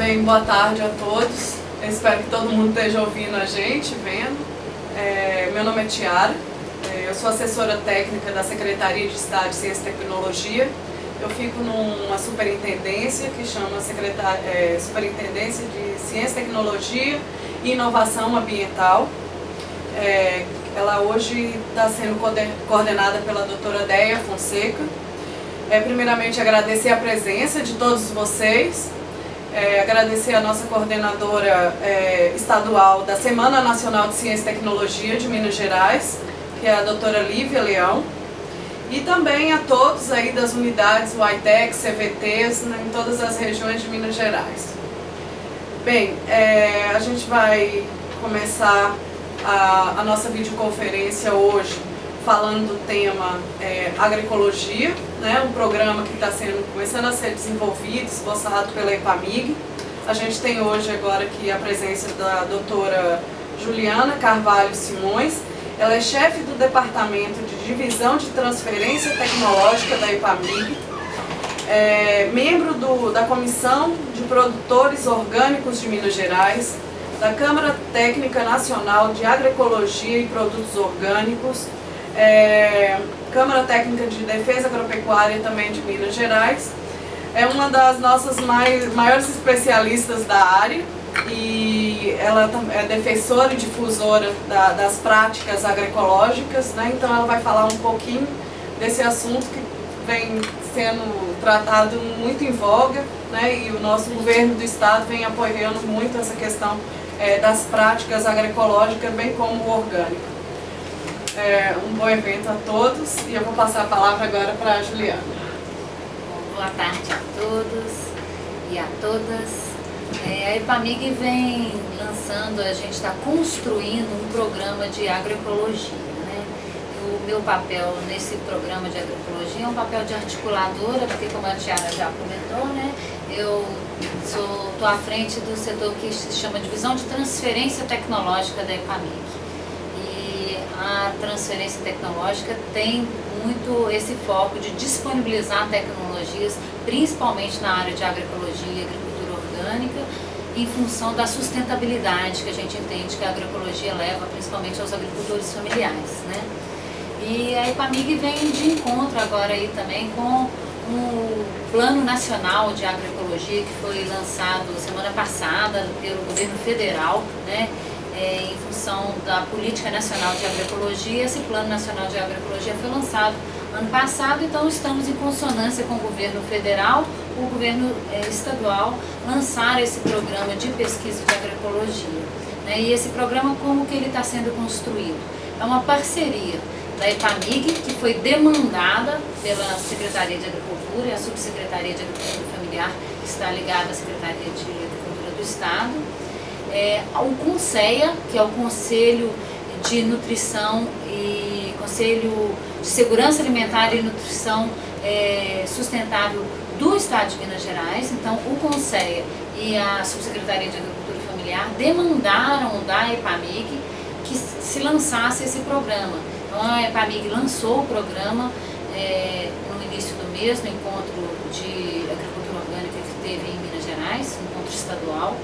Bem, boa tarde a todos. Eu espero que todo mundo esteja ouvindo a gente, vendo. Meu nome é Tiara, eu sou assessora técnica da Secretaria de Estado de Ciência e Tecnologia. Eu fico numa superintendência que chama Superintendência de Ciência, Tecnologia e Inovação Ambiental. Ela hoje está sendo coordenada pela doutora Déia Fonseca. Primeiramente, agradecer a presença de todos vocês. Agradecer a nossa coordenadora estadual da Semana Nacional de Ciência e Tecnologia de Minas Gerais, que é a doutora Lívia Leão, e também a todos aí das unidades UITEC, CVTs, em todas as regiões de Minas Gerais. Bem, a gente vai começar a nossa videoconferência hoje falando do tema agroecologia, né, um programa que está começando a ser desenvolvido, esboçado pela EPAMIG. A gente tem hoje agora aqui a presença da doutora Juliana Carvalho Simões. Ela é chefe do Departamento de Divisão de Transferência Tecnológica da EPAMIG, membro da Comissão de Produtores Orgânicos de Minas Gerais, da Câmara Técnica Nacional de Agroecologia e Produtos Orgânicos, Câmara Técnica de Defesa Agropecuária também de Minas Gerais. É uma das nossas maiores especialistas da área e ela é defensora e difusora das práticas agroecológicas, né? Então ela vai falar um pouquinho desse assunto que vem sendo tratado muito em voga, né? E o nosso governo do estado vem apoiando muito essa questão das práticas agroecológicas, bem como o orgânico. Um bom evento a todos e eu vou passar a palavra agora para a Juliana. Boa tarde a todos e a todas. A EPAMIG vem lançando, a gente está construindo um programa de agroecologia, né? O meu papel nesse programa de agroecologia é um papel de articuladora, porque como a Tiara já comentou, né? Eu estou à frente do setor que se chama Divisão de Transferência Tecnológica da EPAMIG. A transferência tecnológica tem muito esse foco de disponibilizar tecnologias, principalmente na área de agroecologia e agricultura orgânica, em função da sustentabilidade que a gente entende que a agroecologia leva, principalmente aos agricultores familiares, né? E a EPAMIG vem de encontro agora aí também com o Plano Nacional de Agroecologia, que foi lançado semana passada pelo governo federal, né? Em função da Política Nacional de Agroecologia. Esse Plano Nacional de Agroecologia foi lançado ano passado, então estamos em consonância com o governo federal, o governo estadual, lançar esse programa de pesquisa de agroecologia, né? E esse programa, como que ele está sendo construído? É uma parceria da EPAMIG, que foi demandada pela Secretaria de Agricultura e a Subsecretaria de Agricultura Familiar, que está ligada à Secretaria de Agricultura do Estado, o CONSEA, que é o Conselho de Nutrição e Conselho de Segurança Alimentar e Nutrição Sustentável do Estado de Minas Gerais. Então, o CONSEA e a Subsecretaria de Agricultura Familiar demandaram da EPAMIG que se lançasse esse programa. Então, a EPAMIG lançou o programa no início do mês, no encontro de agricultura orgânica que teve em Minas Gerais, um encontro estadual.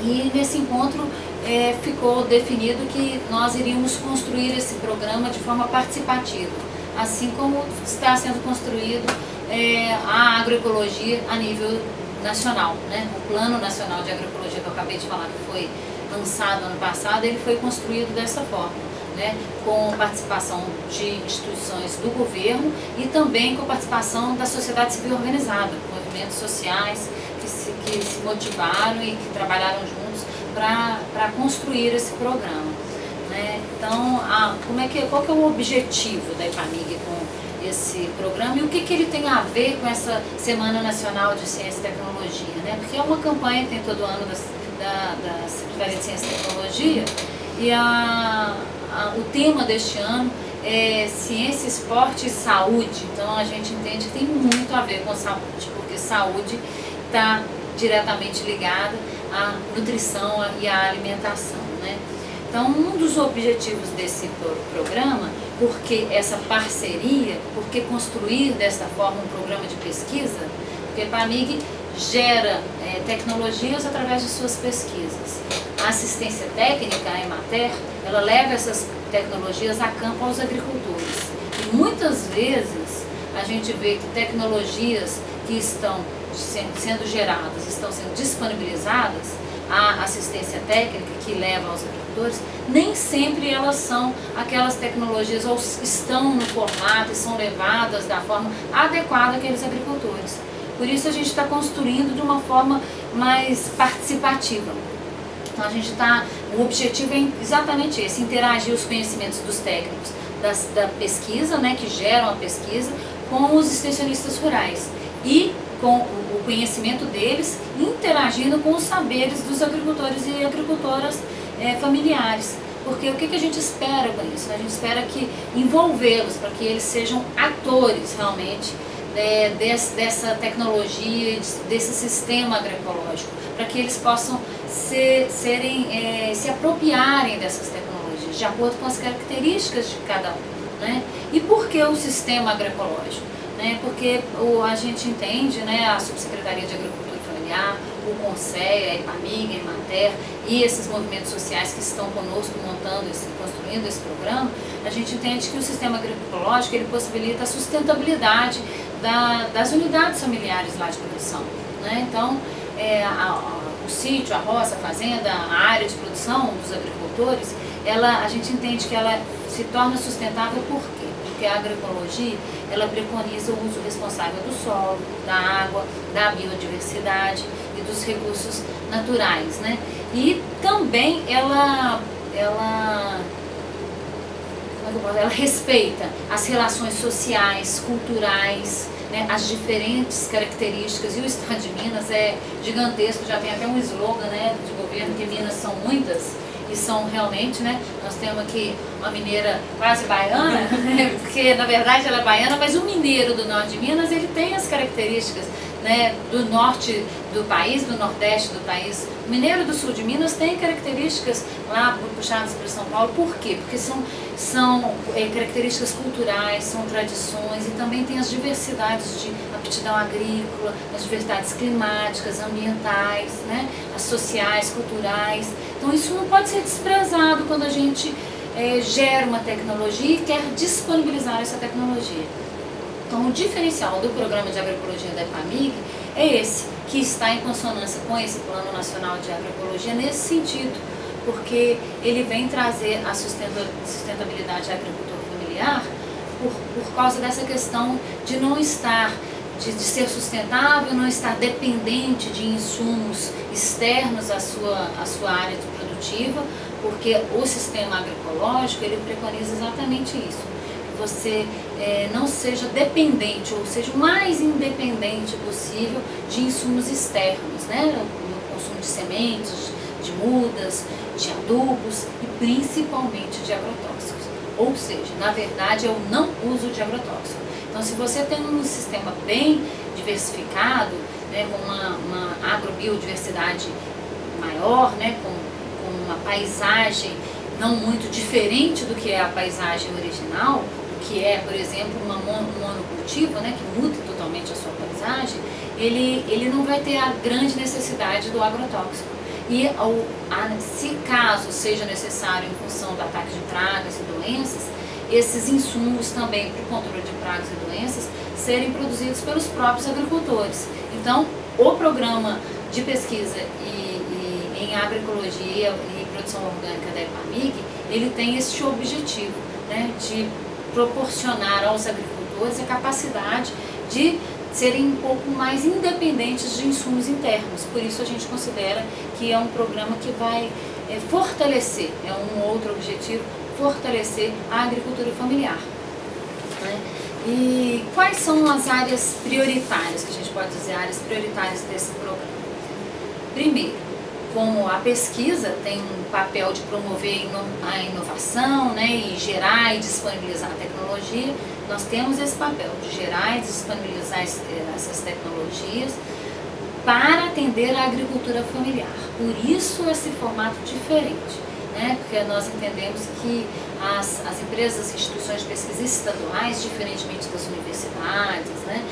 E nesse encontro ficou definido que nós iríamos construir esse programa de forma participativa, assim como está sendo construído a agroecologia a nível nacional, né? O Plano Nacional de Agroecologia que eu acabei de falar, que foi lançado ano passado, ele foi construído dessa forma, né? Com participação de instituições do governo e também com participação da sociedade civil organizada, movimentos sociais, que se motivaram e que trabalharam juntos para construir esse programa, né? Então, qual que é o objetivo da EPAMIG com esse programa e o que ele tem a ver com essa Semana Nacional de Ciência e Tecnologia, né? Porque é uma campanha que tem todo ano da Secretaria de Ciência e Tecnologia e o tema deste ano é Ciência, Esporte e Saúde. Então, a gente entende que tem muito a ver com saúde, porque saúde está diretamente ligada à nutrição e à alimentação, né? Então, um dos objetivos desse programa, porque essa parceria, porque construir dessa forma um programa de pesquisa, porque a EPAMIG gera tecnologias através de suas pesquisas. A assistência técnica, a Emater, ela leva essas tecnologias a campo aos agricultores. E muitas vezes a gente vê que tecnologias que estão sendo geradas, estão sendo disponibilizadas, a assistência técnica que leva aos agricultores, nem sempre elas são aquelas tecnologias ou estão no formato e são levadas da forma adequada àqueles agricultores. Por isso a gente está construindo de uma forma mais participativa. Então o objetivo é exatamente esse, interagir os conhecimentos dos técnicos da pesquisa, né, que geram a pesquisa, com os extensionistas rurais e com o conhecimento deles interagindo com os saberes dos agricultores e agricultoras familiares. Porque o que a gente espera com isso? A gente espera que envolvê-los para que eles sejam atores realmente dessa tecnologia, desse sistema agroecológico, para que eles possam se apropriarem dessas tecnologias, de acordo com as características de cada um. Né? E por que o sistema agroecológico? Porque a gente entende, né, a Subsecretaria de Agricultura e Familiar, o CONSEA, a EPAMIG, a Emater e esses movimentos sociais que estão conosco construindo esse programa, a gente entende que o sistema agroecológico ele possibilita a sustentabilidade das unidades familiares lá de produção. Né? Então, o sítio, a roça, a fazenda, a área de produção dos agricultores, a gente entende que ela se torna sustentável por quê? Porque a agroecologia, ela preconiza o uso responsável do solo, da água, da biodiversidade e dos recursos naturais, né? E também ela respeita as relações sociais, culturais, né, as diferentes características, e o estado de Minas é gigantesco, já tem até um slogan, né, de governo, que Minas são muitas, e são realmente, né, nós temos aqui uma mineira quase baiana, né, porque na verdade ela é baiana, mas o mineiro do norte de Minas, ele tem as características, né, do norte do país, do nordeste do país. O mineiro do sul de Minas tem características lá puxadas para São Paulo. Por quê? Porque são características culturais, são tradições, e também tem as diversidades de aptidão agrícola, as diversidades climáticas, ambientais, né, as sociais, culturais. Então isso não pode ser desprezado quando a gente gera uma tecnologia e quer disponibilizar essa tecnologia. Então o diferencial do Programa de Agroecologia da EPAMIG é esse, que está em consonância com esse Plano Nacional de Agroecologia nesse sentido, porque ele vem trazer a sustentabilidade da agricultura familiar por causa dessa questão de não estar, de ser sustentável, não estar dependente de insumos externos à sua área produtiva, porque o sistema agroecológico ele preconiza exatamente isso. Você não seja dependente, ou seja o mais independente possível de insumos externos, né? No consumo de sementes, de mudas, de adubos e principalmente de agrotóxicos. Ou seja, na verdade é o não uso de agrotóxicos. Então se você tem um sistema bem diversificado, né, com uma agrobiodiversidade maior, né, com uma paisagem não muito diferente do que é a paisagem original, que é, por exemplo, um monocultivo, né, que muda totalmente a sua paisagem, ele não vai ter a grande necessidade do agrotóxico. E se caso seja necessário, em função do ataque de pragas e doenças, esses insumos também para o controle de pragas e doenças serem produzidos pelos próprios agricultores. Então, o programa de pesquisa em agroecologia e produção orgânica da EPAMIG, ele tem este objetivo, né, de proporcionar aos agricultores a capacidade de serem um pouco mais independentes de insumos internos. Por isso a gente considera que é um programa que vai fortalecer, é um outro objetivo, fortalecer a agricultura familiar. Né? E quais são as áreas prioritárias, que a gente pode dizer, áreas prioritárias desse programa? Primeiro, como a pesquisa tem um papel de promover a inovação, né, e gerar e disponibilizar a tecnologia, nós temos esse papel de gerar e disponibilizar essas tecnologias para atender a agricultura familiar. Por isso esse formato diferente, né, porque nós entendemos que as empresas e instituições de pesquisa estaduais, diferentemente das universidades, né,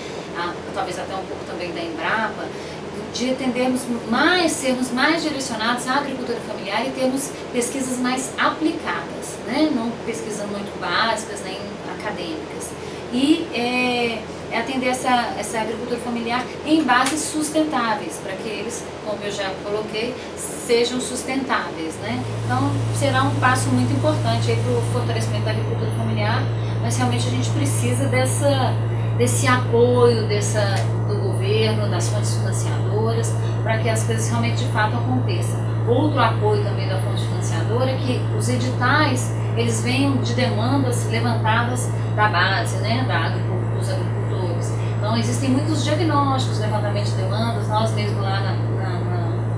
talvez até um pouco também da Embrapa, de sermos mais direcionados à agricultura familiar e termos pesquisas mais aplicadas, né? Não pesquisas muito básicas nem acadêmicas. E atender essa agricultura familiar em bases sustentáveis, para que eles, como eu já coloquei, sejam sustentáveis, né? Então será um passo muito importante para o fortalecimento da agricultura familiar, mas realmente a gente precisa desse apoio do governo, das fontes financiadoras, para que as coisas realmente de fato aconteçam. Outro apoio também da fonte financiadora é que os editais eles venham de demandas levantadas da base, né, dos agricultores. Então existem muitos diagnósticos, levantamento de demandas, nós mesmos lá na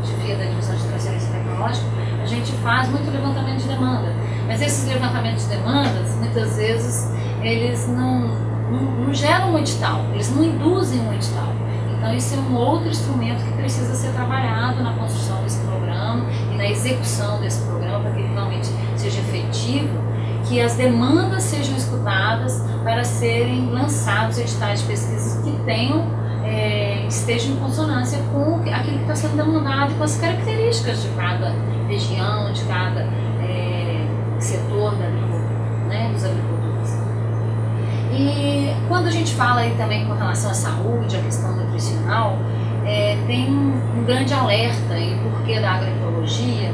chefia da divisão de transferência tecnológica, a gente faz muito levantamento de demanda, mas esses levantamentos de demandas, muitas vezes, eles não geram um edital, eles não induzem um edital. Então isso é um outro instrumento que precisa ser trabalhado na construção desse programa e na execução desse programa para que ele realmente seja efetivo, que as demandas sejam escutadas para serem lançados editais de pesquisa que estejam em consonância com aquilo que está sendo demandado e com as características de cada região, de cada setor da agricultura, né, dos agricultores. E quando a gente fala aí também com relação à saúde, à questão nutricional, tem um grande alerta aí, porquê da agroecologia,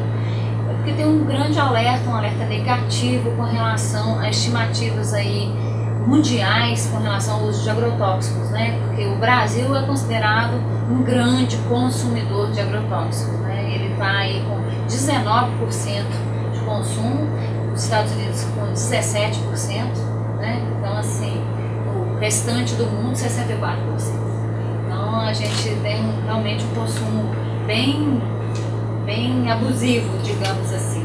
porque tem um grande alerta, um alerta negativo com relação a estimativas aí mundiais com relação ao uso de agrotóxicos, né? Porque o Brasil é considerado um grande consumidor de agrotóxicos, né? Ele está aí com 19% de consumo, os Estados Unidos com 17%, né? Então assim, o restante do mundo 64%. Então a gente tem realmente um consumo bem abusivo, digamos assim.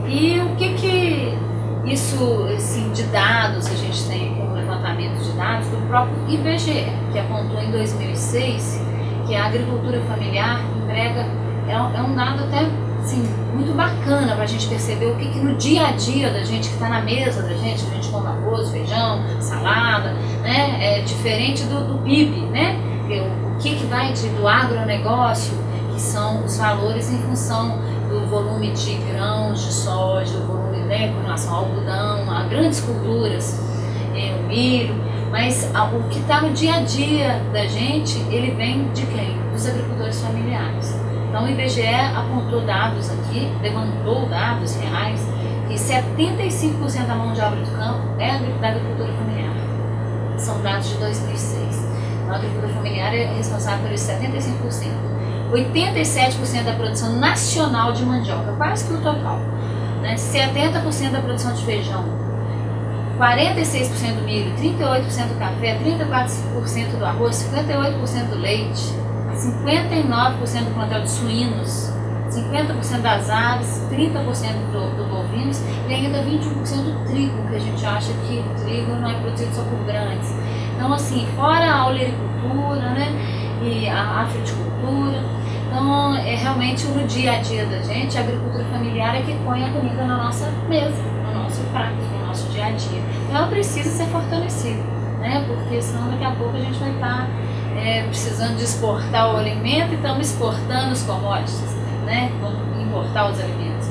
E o que isso, assim, de dados, a gente tem como levantamento de dados do próprio IBGE, que apontou em 2006 que a agricultura familiar emprega, é um dado até assim, muito bacana para a gente perceber o que no dia a dia da gente, que está na mesa da gente, a gente come arroz, feijão, salada, né? É diferente do PIB, né? O que vai do agronegócio, que são os valores em função do volume de grãos, de soja, o volume, né, com relação ao algodão, a grandes culturas, o milho, mas o que está no dia a dia da gente, ele vem de quem? Dos agricultores familiares. Então o IBGE apontou dados aqui, levantou dados reais, que 75% da mão de obra do campo é da agricultura familiar. São dados de 2006. Então, a agricultura familiar é responsável por esse 75%. 87% da produção nacional de mandioca, quase que o total, né? 70% da produção de feijão, 46% do milho, 38% do café, 34% do arroz, 58% do leite, 59% do plantel de suínos, 50% das aves, 30% do bovinos e ainda 21% do trigo, que a gente acha que o trigo não é produzido só por grandes. Então assim, fora a olericultura, né, e a fruticultura, então realmente no dia a dia da gente, a agricultura familiar é que põe a comida na nossa mesa, no nosso prato, no nosso dia a dia. Então ela precisa ser fortalecida, né, porque senão daqui a pouco a gente vai estar precisando de exportar o alimento e estamos exportando os commodities, né? Vamos importar os alimentos.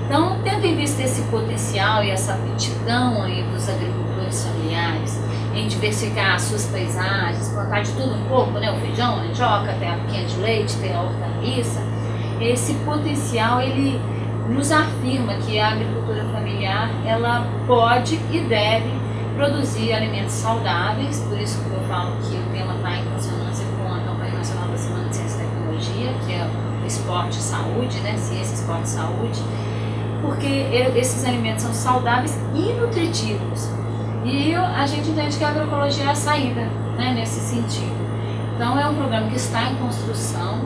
Então, tendo em vista esse potencial e essa aptidão aí dos agricultores familiares em diversificar as suas paisagens, plantar de tudo um pouco, né? O feijão, a mandioca, até a piquinha de leite, tem a hortaliça, esse potencial ele nos afirma que a agricultura familiar ela pode e deve produzir alimentos saudáveis, por isso que eu falo que o tema está em consonância com a campanha nacional da Semana de Ciência e Tecnologia, que é o esporte e saúde, né? Ciência, esporte e saúde, porque esses alimentos são saudáveis e nutritivos. E a gente entende que a agroecologia é a saída, né, nesse sentido. Então é um programa que está em construção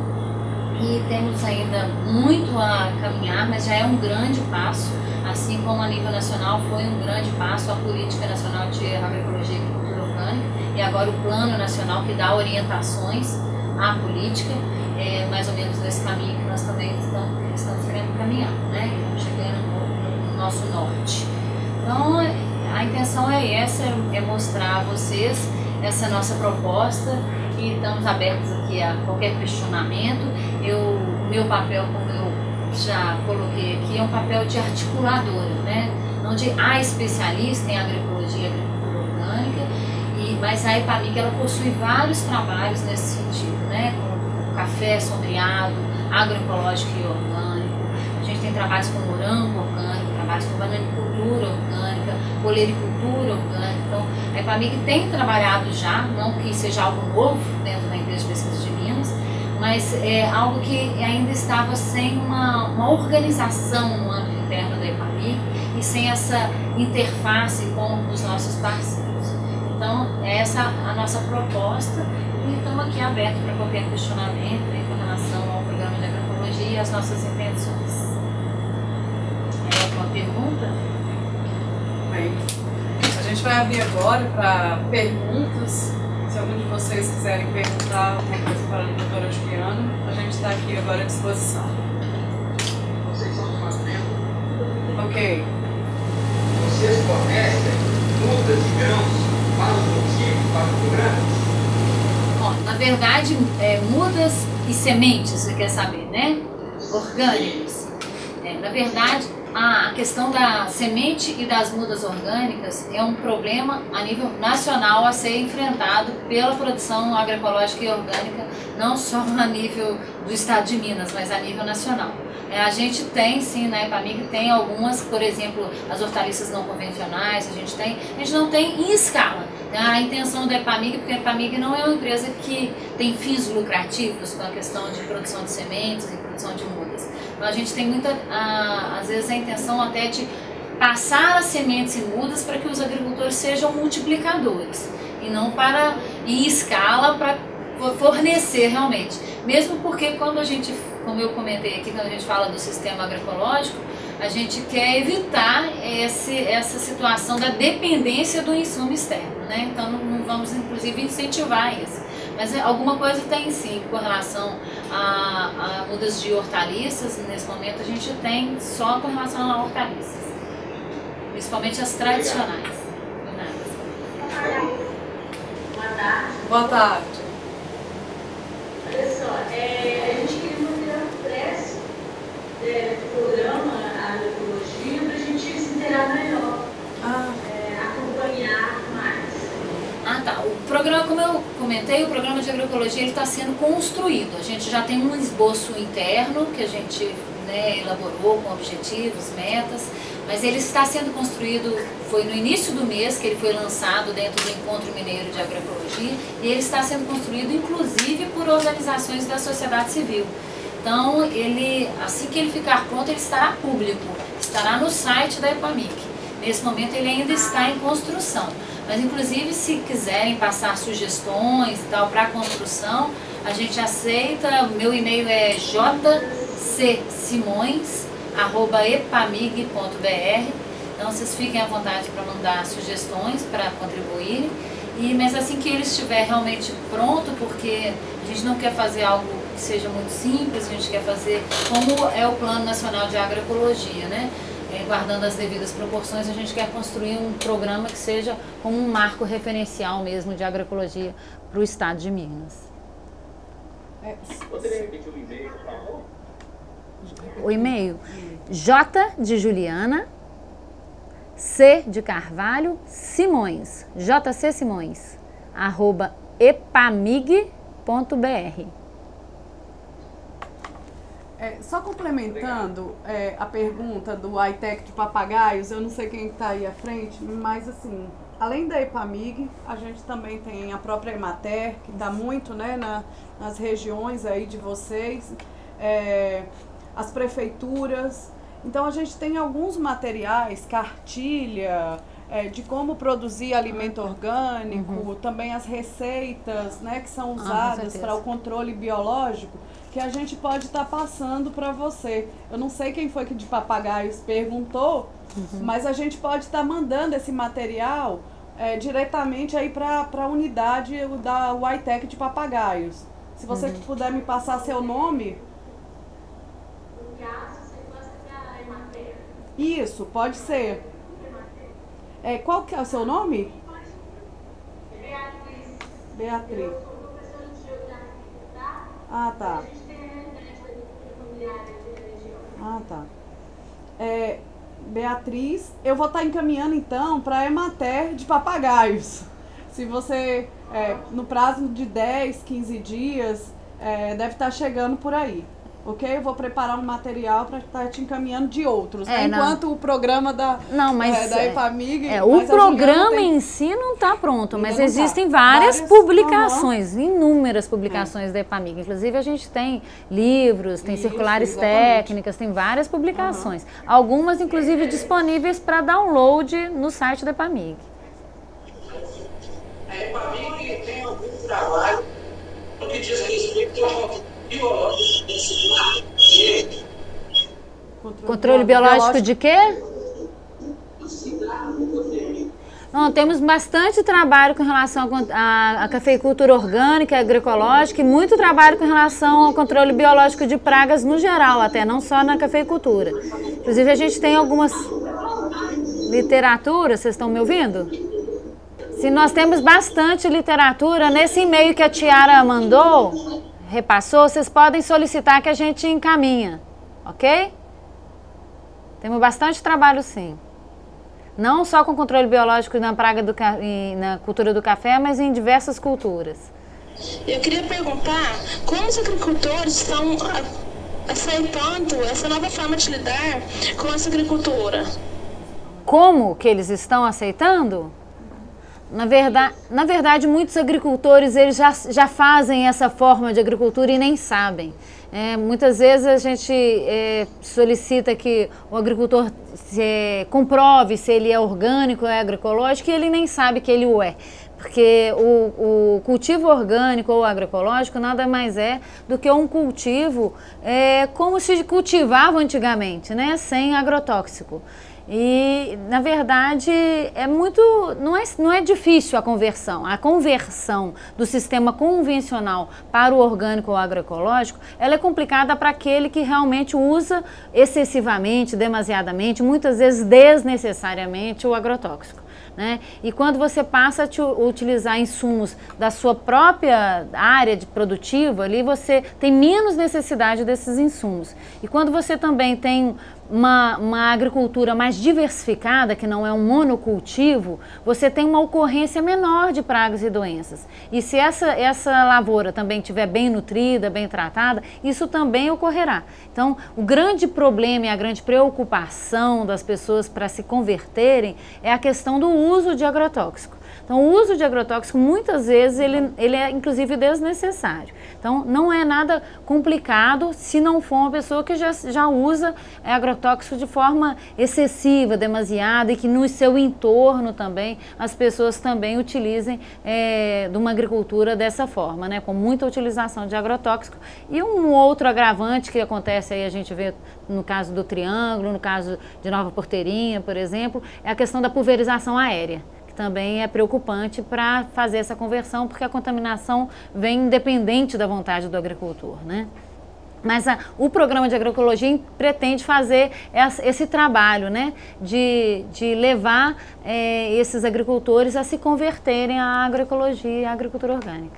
e temos ainda muito a caminhar, mas já é um grande passo, assim como a nível nacional foi um grande passo a Política Nacional de Agroecologia e Agricultura Orgânica e agora o Plano Nacional que dá orientações à política, mais ou menos nesse caminho que nós também estamos querendo caminhar, né? Estamos chegando no nosso norte. Então a intenção é essa, é mostrar a vocês essa nossa proposta e estamos abertos aqui a qualquer questionamento. O meu papel, como eu já coloquei aqui, é um papel de articuladora, né? Não de especialista em agroecologia e agricultura orgânica, mas a EPAMIG ela possui vários trabalhos nesse sentido, né? Com café sombreado, agroecológico e orgânico. A gente tem trabalhos com morango orgânico, trabalhos com bananicultura orgânica, olericultura orgânica. Então, a EPAMIG tem trabalhado já, não que seja algo novo dentro da empresa de pesquisa de Minas, mas é algo que ainda estava sem uma organização no âmbito interno da EPAMIG e sem essa interface com os nossos parceiros. Então, essa é a nossa proposta e estamos aqui abertos para qualquer questionamento com relação ao programa de agroecologia e as nossas intenções. Alguma pergunta? Bem, a gente vai abrir agora para perguntas. Se algum de vocês quiserem perguntar alguma coisa para a doutora Juliana, a gente está aqui agora à disposição. Vocês são de fazenda? Ok. Vocês fornecem mudas de grãos para o cultivo, para o programa? Bom, na verdade, mudas e sementes, você quer saber, né? Orgânicos. Na verdade, a questão da semente e das mudas orgânicas é um problema a nível nacional a ser enfrentado pela produção agroecológica e orgânica, não só a nível do estado de Minas, mas a nível nacional. A gente tem, sim, na EPAMIG tem algumas, por exemplo, as hortaliças não convencionais, a gente não tem em escala. A intenção da EPAMIG, porque a EPAMIG não é uma empresa que tem fins lucrativos com a questão de produção de sementes e produção de mudas. Então a gente tem muita, às vezes a intenção até de passar as sementes e mudas para que os agricultores sejam multiplicadores e não para em escala para fornecer realmente. Mesmo porque quando a gente, como eu comentei aqui, quando a gente fala do sistema agroecológico, a gente quer evitar essa situação da dependência do insumo externo, né? Então não vamos inclusive incentivar isso. Mas alguma coisa tem sim com relação a mudas de hortaliças. Nesse momento a gente tem só com relação a hortaliças, principalmente as tradicionais. Boa tarde. Olha só, a gente queria manter a pressa do programa Agroecologia para a gente se inteirar melhor, acompanhar mais. Tá. O programa, como eu comentei, o programa de agroecologia está sendo construído. A gente já tem um esboço interno que a gente elaborou com objetivos, metas, mas ele está sendo construído, foi no início do mês que ele foi lançado dentro do Encontro Mineiro de Agroecologia, e ele está sendo construído inclusive por organizações da sociedade civil. Então, assim que ele ficar pronto, ele estará público, estará no site da EPAMIG. Nesse momento ele ainda está em construção, mas inclusive se quiserem passar sugestões e tal para a construção, a gente aceita. Meu e-mail é jcsimões@epamig.br. Então vocês fiquem à vontade para mandar sugestões para contribuírem. Mas assim que ele estiver realmente pronto, porque a gente não quer fazer algo que seja muito simples, a gente quer fazer como é o Plano Nacional de Agroecologia, né? Guardando as devidas proporções, a gente quer construir um programa que seja como um marco referencial mesmo de agroecologia para o estado de Minas. Poderia repetir o e-mail, por favor? O e-mail J de Juliana, C de Carvalho, Simões, jcsimões, @epamig.br. Só complementando a pergunta do iTech de papagaios, eu não sei quem está aí à frente, mas assim, além da EPAMIG, a gente também tem a própria Emater, que está muito nas regiões aí de vocês, as prefeituras. Então a gente tem alguns materiais, cartilha, de como produzir alimento orgânico, também as receitas, né, que são usadas para o controle biológico, que a gente pode estar passando para você. Eu não sei quem foi que de papagaios perguntou, mas a gente pode estar mandando esse material diretamente aí para a unidade da iTech de papagaios. Se você puder me passar seu nome. No caso, você gosta da Emater? Isso, pode ser. Qual que é o seu nome? Beatriz. Beatriz. Eu sou professora de Ah, tá. A gente tem a realidade da agricultura familiar aqui na região. Ah, tá. Beatriz, eu vou estar encaminhando então para a Emater de Papagaios. Se você, no prazo de 10, 15 dias, deve estar chegando por aí. Ok? Eu vou preparar um material para estar te encaminhando de outros. Enquanto o programa da EPAMIG... o programa em si não está pronto, mas existem várias publicações, inúmeras publicações da EPAMIG. Inclusive, a gente tem livros, tem circulares técnicas, tem várias publicações. Algumas, inclusive, disponíveis para download no site da EPAMIG. A EPAMIG tem algum trabalho no que diz respeito ao controle biológico de quê? Não, temos bastante trabalho com relação à cafeicultura orgânica, agroecológica e muito trabalho com relação ao controle biológico de pragas no geral, até não só na cafeicultura. Inclusive a gente tem algumas literaturas, vocês estão me ouvindo? Se nós temos bastante literatura, nesse e-mail que a Tiara mandou, repassou, vocês podem solicitar que a gente encaminha, ok? Temos bastante trabalho, sim. Não só com controle biológico na praga na cultura do café, mas em diversas culturas. Eu queria perguntar como os agricultores estão aceitando essa nova forma de lidar com essa agricultura. Como que eles estão aceitando? Na verdade, muitos agricultores eles já fazem essa forma de agricultura e nem sabem. Muitas vezes a gente solicita que o agricultor comprove se ele é orgânico ou é agroecológico e ele nem sabe que ele o é. Porque o cultivo orgânico ou agroecológico nada mais é do que um cultivo como se cultivava antigamente, né? Sem agrotóxico. E, na verdade, não é difícil a conversão. A conversão do sistema convencional para o orgânico ou agroecológico, ela é complicada para aquele que realmente usa excessivamente, demasiadamente, muitas vezes desnecessariamente o agrotóxico. Né? E quando você passa a utilizar insumos da sua própria área produtiva, ali você tem menos necessidade desses insumos. E quando você também tem uma agricultura mais diversificada, que não é um monocultivo, você tem uma ocorrência menor de pragas e doenças. E se essa lavoura também estiver bem nutrida, bem tratada, isso também ocorrerá. Então, o grande problema e a grande preocupação das pessoas para se converterem é a questão do uso de agrotóxico. Então, o uso de agrotóxico, muitas vezes, ele é, inclusive, desnecessário. Então, não é nada complicado se não for uma pessoa que já usa agrotóxico de forma excessiva, demasiada, e que no seu entorno também, as pessoas também utilizem de uma agricultura dessa forma, né? Com muita utilização de agrotóxico. E um outro agravante que acontece aí, a gente vê no caso do Triângulo, no caso de Nova Porteirinha, por exemplo, é a questão da pulverização aérea. Também é preocupante para fazer essa conversão, porque a contaminação vem independente da vontade do agricultor, né? Mas o programa de agroecologia pretende fazer esse trabalho, né? De levar esses agricultores a se converterem à agroecologia e à agricultura orgânica.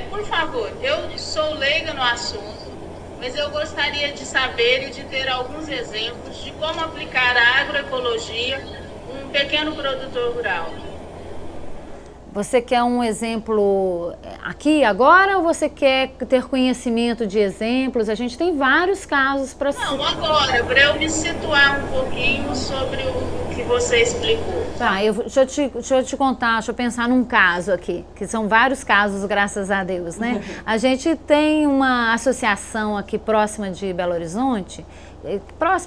Por favor, eu sou leiga no assunto, mas eu gostaria de saber e de ter alguns exemplos de como aplicar a agroecologia um pequeno produtor rural. Você quer um exemplo aqui, agora, ou você quer ter conhecimento de exemplos? A gente tem vários casos para... Não, agora, para eu me situar um pouquinho sobre o que você explicou. Tá, deixa eu te contar, deixa eu pensar num caso aqui, que são vários casos, graças a Deus, né? A gente tem uma associação aqui próxima de Belo Horizonte,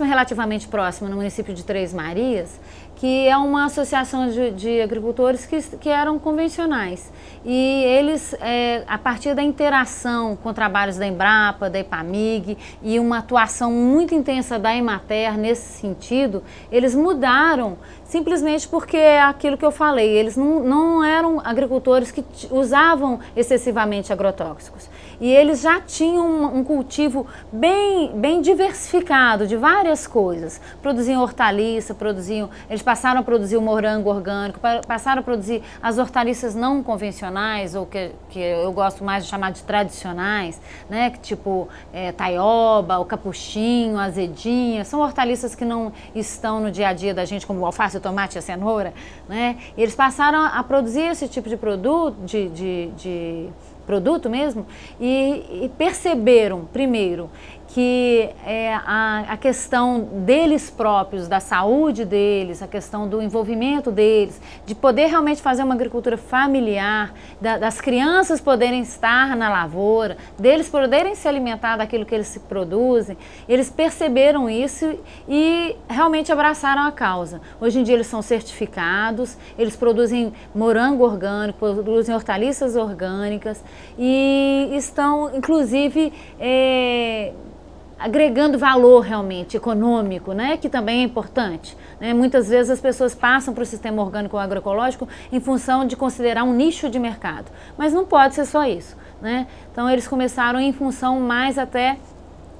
relativamente próxima, no município de Três Marias, que é uma associação de agricultores que eram convencionais. E eles, a partir da interação com trabalhos da Embrapa, da EPAMIG e uma atuação muito intensa da Emater nesse sentido, eles mudaram simplesmente porque é aquilo que eu falei, eles não eram agricultores que usavam excessivamente agrotóxicos. e eles já tinham um cultivo bem diversificado de várias coisas. Produziam hortaliça, eles passaram a produzir o morango orgânico, passaram a produzir as hortaliças não convencionais, ou que eu gosto mais de chamar de tradicionais, né? Tipo taioba, o capuchinho, a azedinha, são hortaliças que não estão no dia a dia da gente, como o alface, o tomate e a cenoura, né? E eles passaram a produzir esse tipo de produto, produto mesmo, e perceberam, primeiro, que a questão deles próprios, da saúde deles, a questão do envolvimento deles, de poder realmente fazer uma agricultura familiar, das crianças poderem estar na lavoura, deles poderem se alimentar daquilo que eles se produzem, eles perceberam isso e realmente abraçaram a causa. Hoje em dia eles são certificados, eles produzem morango orgânico, produzem hortaliças orgânicas e estão, inclusive, agregando valor realmente econômico, né, que também é importante, né? Muitas vezes as pessoas passam para o sistema orgânico ou agroecológico em função de considerar um nicho de mercado, mas não pode ser só isso, né? Então eles começaram em função mais até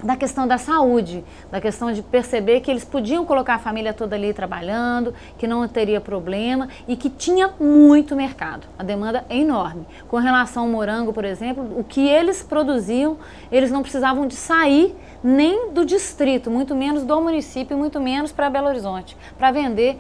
da questão da saúde, da questão de perceber que eles podiam colocar a família toda ali trabalhando, que não teria problema e que tinha muito mercado. A demanda é enorme. Com relação ao morango, por exemplo, o que eles produziam, eles não precisavam de sair nem do distrito, muito menos do município, muito menos para Belo Horizonte, para vender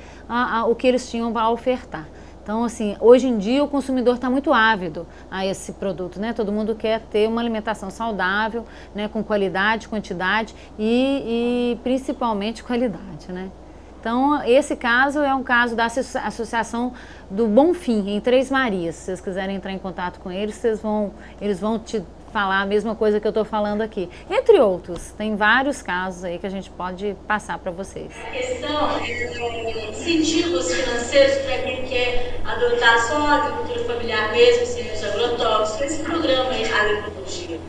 o que eles tinham para ofertar. Então, assim, hoje em dia o consumidor está muito ávido a esse produto, né? Todo mundo quer ter uma alimentação saudável, né? Com qualidade, quantidade e principalmente qualidade, né? Então, esse caso é um caso da Associação do Bonfim, em Três Marias. Se vocês quiserem entrar em contato com eles, eles vão te falar a mesma coisa que eu estou falando aqui. Entre outros, tem vários casos aí que a gente pode passar para vocês. A questão é incentivos financeiros para quem quer adotar só a agricultura familiar mesmo, sem os agrotóxicos, esse programa aí, Agroecologia.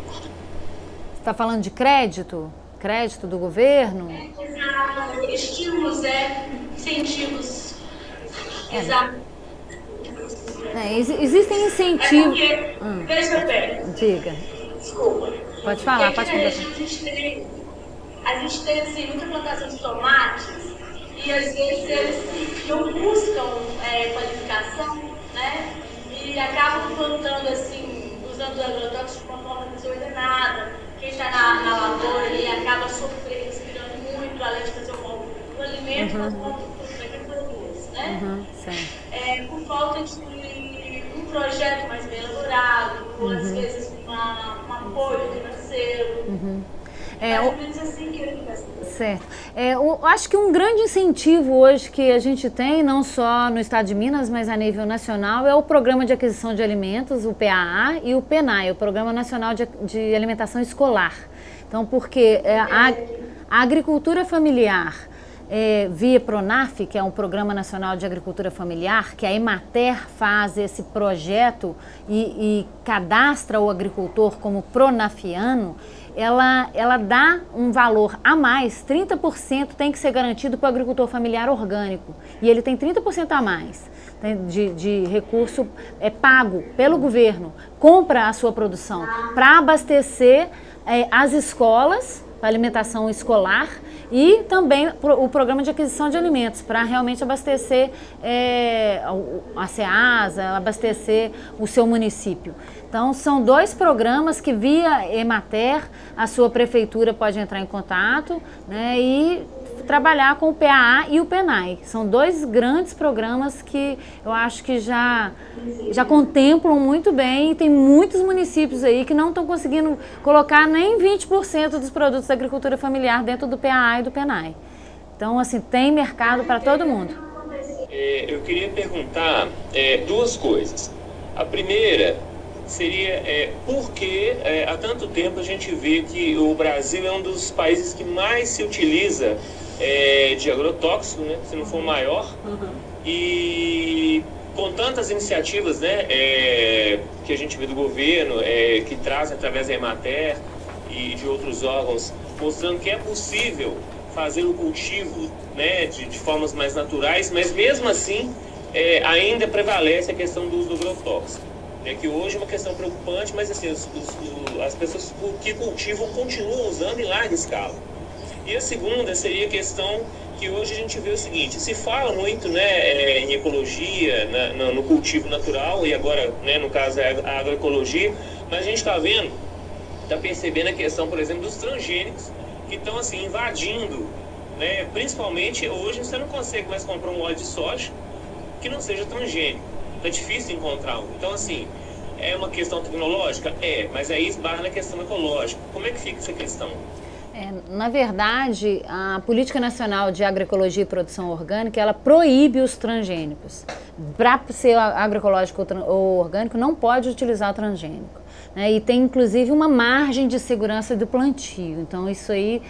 Você está falando de crédito? Crédito do governo? Exato, estímulos, incentivos. Exato. Existem incentivos. É porque, veja bem. Diga. Desculpa. Pode falar, pode conversar. A gente tem assim, muita plantação de tomates e às vezes eles não buscam qualificação, né? E acabam plantando assim, usando os agrotóxicos de uma forma desordenada. Quem está na lavoura ali acaba sofrendo, respirando muito, além de fazer o alimento, mas o produto para quem produz, né? Por falta de um projeto mais bem elaborado, ou às vezes um apoio financeiro. Certo. Eu acho que um grande incentivo hoje que a gente tem, não só no estado de Minas, mas a nível nacional, é o Programa de Aquisição de Alimentos, o PAA, e o PENAI, o Programa Nacional de Alimentação Escolar. Então, porque a agricultura familiar, via PRONAF, que é um Programa Nacional de Agricultura Familiar, que a Emater faz esse projeto e cadastra o agricultor como pronafiano, ela dá um valor a mais, 30% tem que ser garantido para o agricultor familiar orgânico. E ele tem 30% a mais de recurso pago pelo governo, compra a sua produção para abastecer as escolas, para alimentação escolar, e também o programa de aquisição de alimentos, para realmente abastecer a SEASA, abastecer o seu município. Então, são dois programas que via Emater, a sua prefeitura pode entrar em contato, né, e trabalhar com o PAA e o PENAI. São dois grandes programas que eu acho que já contemplam muito bem, e tem muitos municípios aí que não estão conseguindo colocar nem 20% dos produtos da agricultura familiar dentro do PAA e do PENAI. Então, assim, tem mercado para todo mundo. Eu queria perguntar duas coisas. A primeira seria por que há tanto tempo a gente vê que o Brasil é um dos países que mais se utiliza de agrotóxico, né, se não for maior, e com tantas iniciativas, né, que a gente vê do governo, que trazem através da Emater e de outros órgãos, mostrando que é possível fazer o cultivo, né, de formas mais naturais, mas mesmo assim ainda prevalece a questão do uso do agrotóxico. né, que hoje é uma questão preocupante, mas assim, as pessoas que cultivam continuam usando em larga escala. E a segunda seria a questão que hoje a gente vê o seguinte: se fala muito, né, em ecologia, no cultivo natural, e agora, né, no caso é a agroecologia, mas a gente está percebendo a questão, por exemplo, dos transgênicos, que estão assim, invadindo, né, principalmente hoje você não consegue mais comprar um óleo de soja que não seja transgênico, está difícil encontrar um. Então assim, é uma questão tecnológica? Mas aí esbarra na questão ecológica. Como é que fica essa questão? Na verdade, a Política Nacional de Agroecologia e Produção Orgânica, ela proíbe os transgênicos. Para ser agroecológico ou orgânico, não pode utilizar o transgênico. Né? E tem, inclusive, uma margem de segurança do plantio. Então, isso aí,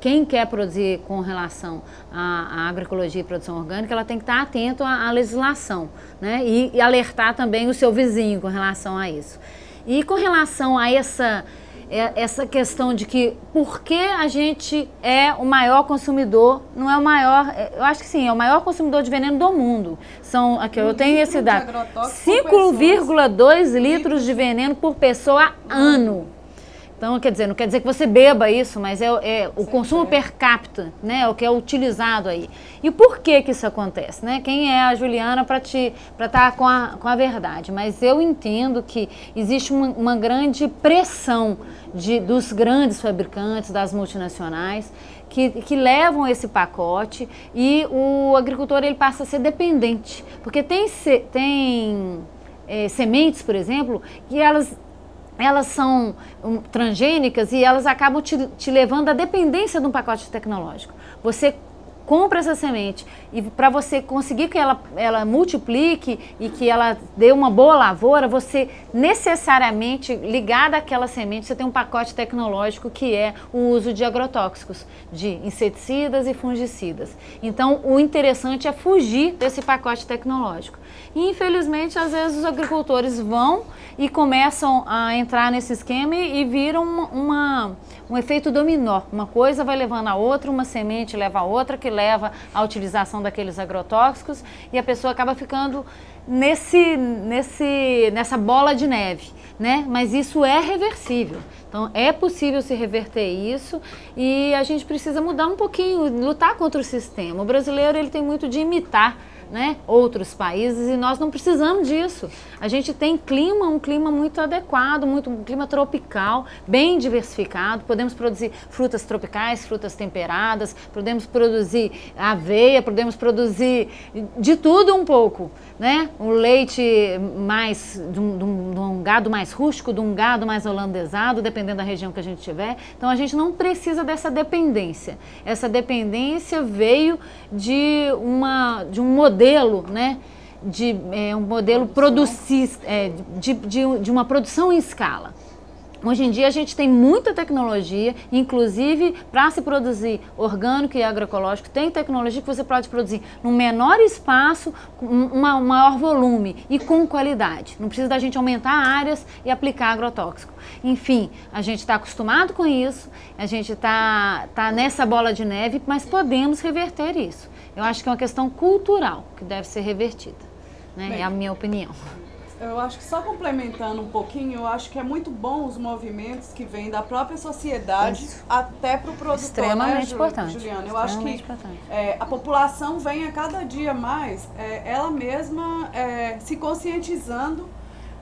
quem quer produzir com relação à agroecologia e produção orgânica, ela tem que estar atento à legislação, né? E alertar também o seu vizinho com relação a isso. E com relação a essa questão de que por que a gente é o maior consumidor, não é o maior, eu acho que sim, é o maior consumidor de veneno do mundo. São, aqui eu tenho esse dado, 5,2 litros de veneno por pessoa ano. Então, quer dizer, não quer dizer que você beba isso, mas é o consumo per capita, né? É o que é utilizado aí. E por que isso acontece, né? Quem é a Juliana para estar com a verdade? Mas eu entendo que existe uma grande pressão dos grandes fabricantes, das multinacionais, que levam esse pacote, e o agricultor ele passa a ser dependente. Porque tem sementes, por exemplo, que elas são transgênicas e elas acabam te levando à dependência de um pacote tecnológico. Você compra essa semente e para você conseguir que ela multiplique e que ela dê uma boa lavoura, você necessariamente, ligado àquela semente, você tem um pacote tecnológico que é o uso de agrotóxicos, de inseticidas e fungicidas. Então, o interessante é fugir desse pacote tecnológico. E, infelizmente, às vezes os agricultores vão e começam a entrar nesse esquema e viram um efeito dominó. Uma coisa vai levando a outra, uma semente leva a outra, que leva à utilização daqueles agrotóxicos, e a pessoa acaba ficando nessa bola de neve, né? Mas isso é reversível. Então, é possível se reverter isso, e a gente precisa mudar um pouquinho, lutar contra o sistema. O brasileiro, ele tem muito de imitar, né, outros países, e nós não precisamos disso. A gente tem um clima muito adequado, um clima tropical, bem diversificado. Podemos produzir frutas tropicais, frutas temperadas, podemos produzir aveia, podemos produzir de tudo um pouco, né? O leite mais de um gado mais rústico, de um gado mais holandesado, dependendo da região que a gente tiver. Então a gente não precisa dessa dependência. Essa dependência veio de um modelo, né, um modelo de uma produção em escala. Hoje em dia a gente tem muita tecnologia, inclusive para se produzir orgânico e agroecológico, tem tecnologia que você pode produzir num menor espaço, um maior volume e com qualidade. Não precisa da gente aumentar áreas e aplicar agrotóxico. Enfim, a gente está acostumado com isso, a gente tá nessa bola de neve, mas podemos reverter isso. Eu acho que é uma questão cultural que deve ser revertida, né? Bem, é a minha opinião. Eu acho que só complementando um pouquinho, eu acho que é muito bom os movimentos que vêm da própria sociedade até para o produtor. Extremamente importante. Juliana, eu acho que a população vem a cada dia mais, ela mesma se conscientizando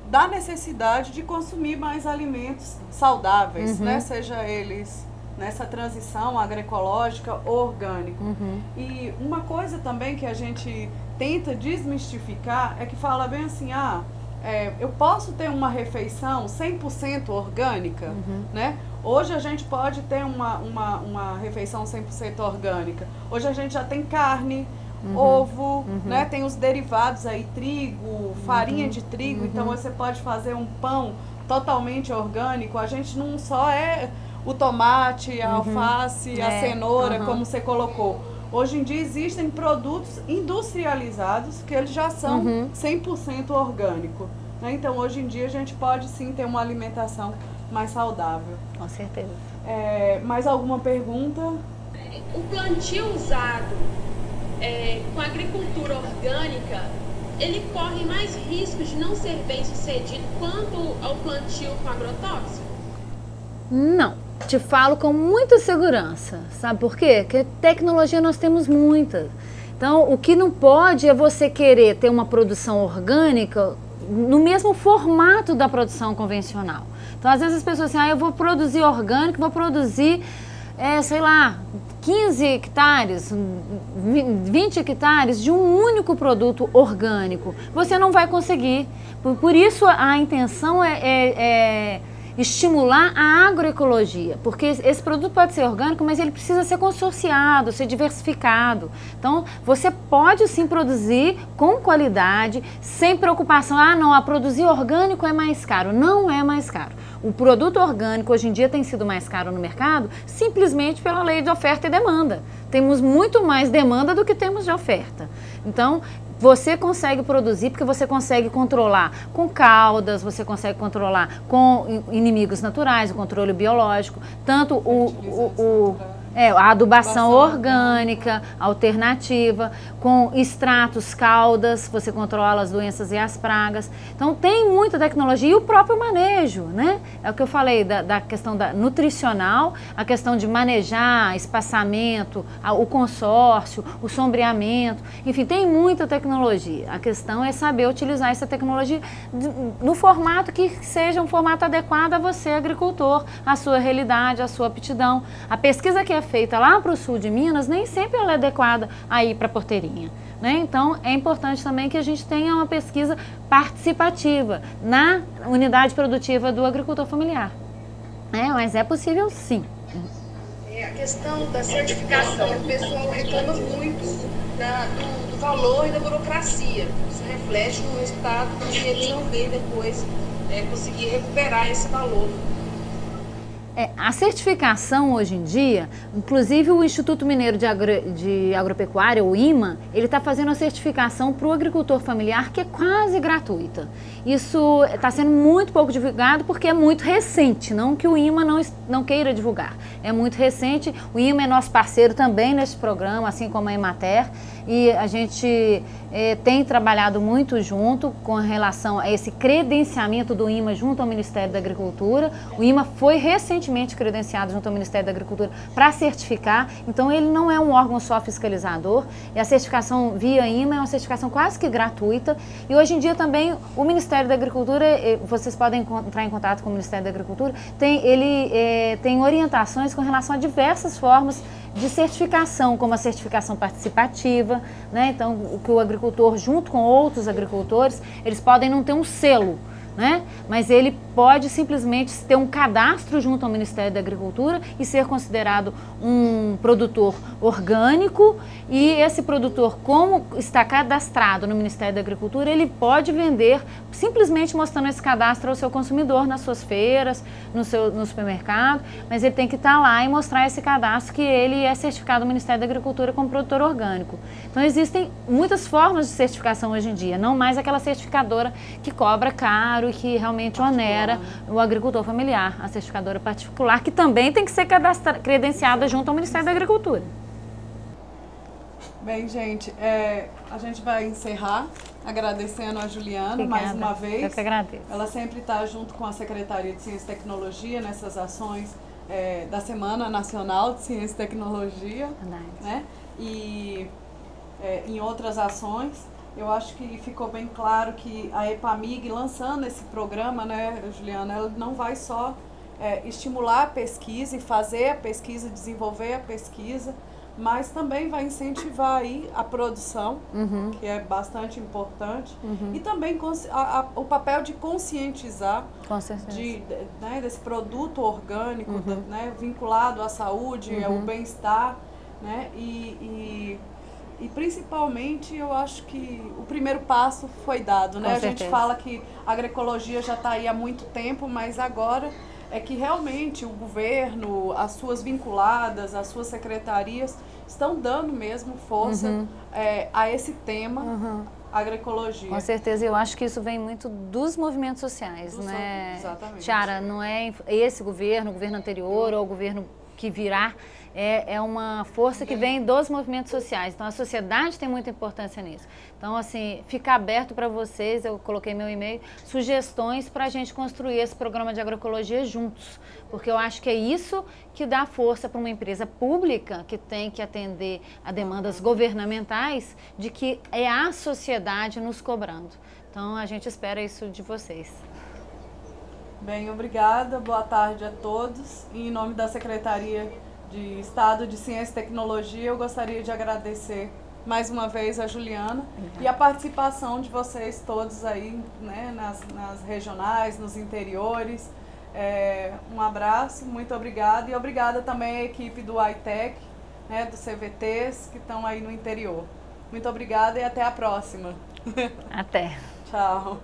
da necessidade de consumir mais alimentos saudáveis, né? Seja eles nessa transição agroecológica ou orgânico. E uma coisa também que a gente tenta desmistificar é que fala bem assim, eu posso ter uma refeição 100% orgânica, né? Hoje a gente pode ter uma refeição 100% orgânica. Hoje a gente já tem carne, ovo, né? Tem os derivados aí, trigo, farinha de trigo, então você pode fazer um pão totalmente orgânico. A gente não só o tomate, a alface, a cenoura, como você colocou. Hoje em dia existem produtos industrializados que eles já são 100% orgânico, né? Então hoje em dia a gente pode sim ter uma alimentação mais saudável. Com certeza. Mais alguma pergunta? O plantio usado com agricultura orgânica ele corre mais risco de não ser bem sucedido quanto ao plantio com agrotóxico? Não, te falo com muita segurança. Sabe por quê? Porque tecnologia nós temos muita. Então, o que não pode é você querer ter uma produção orgânica no mesmo formato da produção convencional. Então, às vezes as pessoas assim, eu vou produzir orgânico, vou produzir, sei lá, 15 hectares, 20 hectares de um único produto orgânico. Você não vai conseguir. Por isso, a intenção é estimular a agroecologia, porque esse produto pode ser orgânico, mas ele precisa ser consorciado, ser diversificado. Então, você pode sim produzir com qualidade, sem preocupação, não, a produzir orgânico é mais caro. Não é mais caro. O produto orgânico hoje em dia tem sido mais caro no mercado simplesmente pela lei de oferta e demanda. Temos muito mais demanda do que temos de oferta. Então, você consegue produzir porque você consegue controlar com caudas, você consegue controlar com inimigos naturais, o controle biológico, tanto a adubação orgânica, alternativa, com extratos, caudas, você controla as doenças e as pragas. Então tem muita tecnologia e o próprio manejo, né? É o que eu falei da questão nutricional, a questão de manejar, espaçamento, o consórcio, o sombreamento, enfim, tem muita tecnologia. A questão é saber utilizar essa tecnologia no formato que seja um formato adequado a você, agricultor, a sua realidade, a sua aptidão. A pesquisa que é feita lá para o sul de Minas, nem sempre ela é adequada a ir para a porteirinha, né? Então, é importante também que a gente tenha uma pesquisa participativa na unidade produtiva do agricultor familiar. Mas é possível sim. A questão da certificação, o pessoal reclama muito do valor e da burocracia. Isso reflete no resultado que eles não vê depois conseguir recuperar esse valor. A certificação hoje em dia, inclusive o Instituto Mineiro de Agropecuária, o IMA, ele está fazendo a certificação para o agricultor familiar que é quase gratuita. Isso está sendo muito pouco divulgado porque é muito recente, não que o IMA não queira divulgar. É muito recente, o IMA é nosso parceiro também nesse programa, assim como a Emater, e a gente tem trabalhado muito junto com relação a esse credenciamento do IMA junto ao Ministério da Agricultura. O IMA foi recentemente credenciado junto ao Ministério da Agricultura para certificar, então ele não é um órgão só fiscalizador, e a certificação via IMA é uma certificação quase que gratuita, e hoje em dia também o Ministério da Agricultura, vocês podem entrar em contato com o Ministério da Agricultura, ele tem orientações com relação a diversas formas de certificação, como a certificação participativa, né? Então, o que o agricultor, junto com outros agricultores, eles podem não ter um selo, né? Mas ele pode simplesmente ter um cadastro junto ao Ministério da Agricultura e ser considerado um produtor orgânico, e esse produtor, como está cadastrado no Ministério da Agricultura, ele pode vender simplesmente mostrando esse cadastro ao seu consumidor nas suas feiras, no supermercado, mas ele tem que estar lá e mostrar esse cadastro que ele é certificado no Ministério da Agricultura como produtor orgânico. Então existem muitas formas de certificação hoje em dia, não mais aquela certificadora que cobra caro e que realmente onera o agricultor familiar, a certificadora particular, que também tem que ser credenciada junto ao Ministério da Agricultura. Bem, gente, a gente vai encerrar agradecendo a Juliana mais uma vez. Eu que agradeço. Ela sempre está junto com a Secretaria de Ciência e Tecnologia nessas ações da Semana Nacional de Ciência e Tecnologia, né? E em outras ações. Eu acho que ficou bem claro que a EPAMIG, lançando esse programa, né, Juliana, ela não vai só estimular a pesquisa e fazer a pesquisa, desenvolver a pesquisa, mas também vai incentivar aí a produção, que é bastante importante, e também o papel de conscientizar desse produto orgânico, né, vinculado à saúde, ao bem-estar, né, e principalmente eu acho que o primeiro passo foi dado, né? A gente fala que a agroecologia já está aí há muito tempo, mas agora é que realmente o governo, as suas vinculadas, as suas secretarias estão dando mesmo força a esse tema, agroecologia. Com certeza, eu acho que isso vem muito dos movimentos sociais, né? Exatamente. Tiara, não é esse governo, o governo anterior ou o governo que virá é uma força que vem dos movimentos sociais. Então, a sociedade tem muita importância nisso. Então, assim, fica aberto para vocês, eu coloquei meu e-mail, sugestões para a gente construir esse programa de agroecologia juntos. Porque eu acho que é isso que dá força para uma empresa pública que tem que atender a demandas governamentais, de que é a sociedade nos cobrando. Então, a gente espera isso de vocês. Bem, obrigada. Boa tarde a todos. E em nome da Secretaria de Estado de Ciência e Tecnologia, eu gostaria de agradecer mais uma vez a Juliana e a participação de vocês todos aí, né, nas regionais, nos interiores. Um abraço, muito obrigada. E obrigada também à equipe do iTech, né, do CVTs, que estão aí no interior. Muito obrigada e até a próxima. Até. Tchau.